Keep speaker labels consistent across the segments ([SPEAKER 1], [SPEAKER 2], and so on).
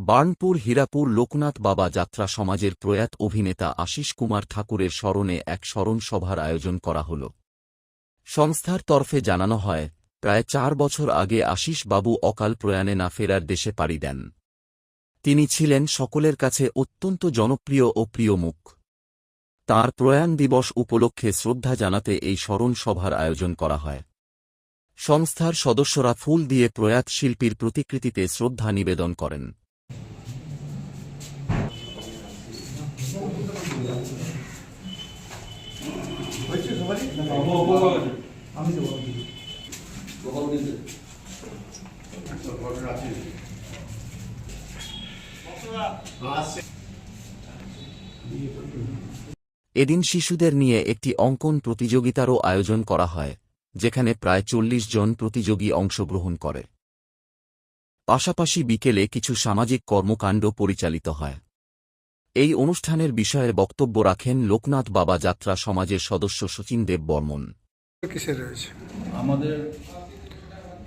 [SPEAKER 1] বার্নপুর হীরাপুর লোকনাথ বাবা যাত্রা সমাজের প্রয়াত অভিনেতা আশিস কুমার ঠাকুরের স্মরণে এক স্মরণ সভার আয়োজন করা হল। সংস্থার তরফে জানানো হয়, প্রায় 4 বছর আগে আশিস বাবু অকাল প্রয়াণে না ফেরার দেশে পাড়ি দেন। তিনি ছিলেন সকলের কাছে অত্যন্ত জনপ্রিয় ও প্রিয় মুখ। তাঁর প্রয়াণ দিবস উপলক্ষে শ্রদ্ধা জানাতে এই স্মরণ সভার আয়োজন করা হয়। সংস্থার সদস্যরা ফুল দিয়ে প্রয়াত শিল্পীর প্রতিকৃতিতে শ্রদ্ধা নিবেদন করেন। এদিন শিশুদের নিয়ে একটি অঙ্কন প্রতিযোগিতারও আয়োজন করা হয়, যেখানে প্রায় 40 জন প্রতিযোগী অংশগ্রহণ করে। পাশাপাশি বিকেলে কিছু সামাজিক কর্মকাণ্ড পরিচালিত হয়। এই অনুষ্ঠানের বিষয়ে বক্তব্য রাখেন লোকনাথ বাবা যাত্রা সমাজের সদস্য শচীন দেব বর্মন।
[SPEAKER 2] আমাদের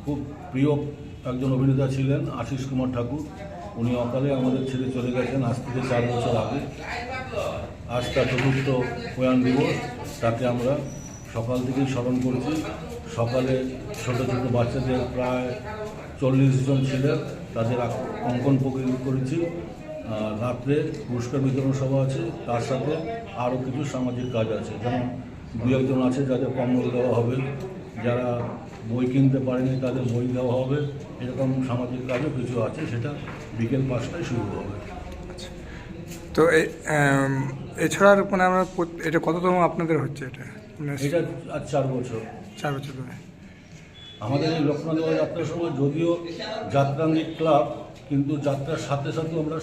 [SPEAKER 2] খুব প্রিয় একজন অভিনেতা ছিলেন আশিস কুমার ঠাকুর। উনি অকালে আমাদের ছেড়ে চলে গেছেন আজ থেকে 4 বছর আগে। আজ তার চতুর্থ প্রয়াণ দিবস। তাকে আমরা সকাল থেকেই স্মরণ করছি। সকালে ছোট ছোট বাচ্চাদের প্রায় 40 জন ছিলেন, তাদের অঙ্কন করেছি। রাত্রে পুরস্কার বিতরণ সভা আছে, তার সাথে আরও কিছু সামাজিক কাজ আছে। যেমন 2-1 জন আছে যাদের কম্বল দেওয়া হবে, যারা বই কিনতে পারেনি তাদের বই দেওয়া হবে। এরকম সামাজিক কাজও কিছু আছে, সেটা বিকেল 5টায় শুরু হবে।
[SPEAKER 3] তো এছাড়া মানে আমরা এটা কততম আপনাদের হচ্ছে? এটা
[SPEAKER 2] আজ 4 বছর।
[SPEAKER 3] 4 বছর ধরে
[SPEAKER 2] আমাদের এই লোকনাথ বাবা যাত্রার সময় যদিও যাত্রাঙ্গিক ক্লাব, কিন্তু যাত্রার সাথে সাথে আমরা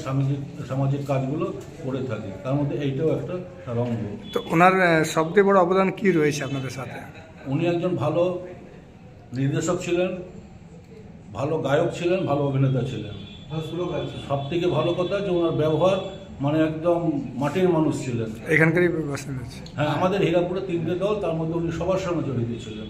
[SPEAKER 2] সামাজিক কাজগুলো করে থাকি। তার মধ্যে এইটাও একটা অঙ্গ।
[SPEAKER 3] তো ওনার সবচেয়ে বড় অবদান কি রয়েছে আপনাদের সাথে?
[SPEAKER 2] উনি একজন ভালো নির্দেশক ছিলেন, ভালো গায়ক ছিলেন, ভালো অভিনেতা ছিলেন। সব থেকে ভালো কথা যে ওনার ব্যবহার মানে একদম মাটির মানুষ ছিলেন।
[SPEAKER 3] এখানকারই বাসিন্দা।
[SPEAKER 2] হ্যাঁ, আমাদের হীরাপুরে 3টে দল, তার মধ্যে উনি সবার সঙ্গে জড়িত ছিলেন।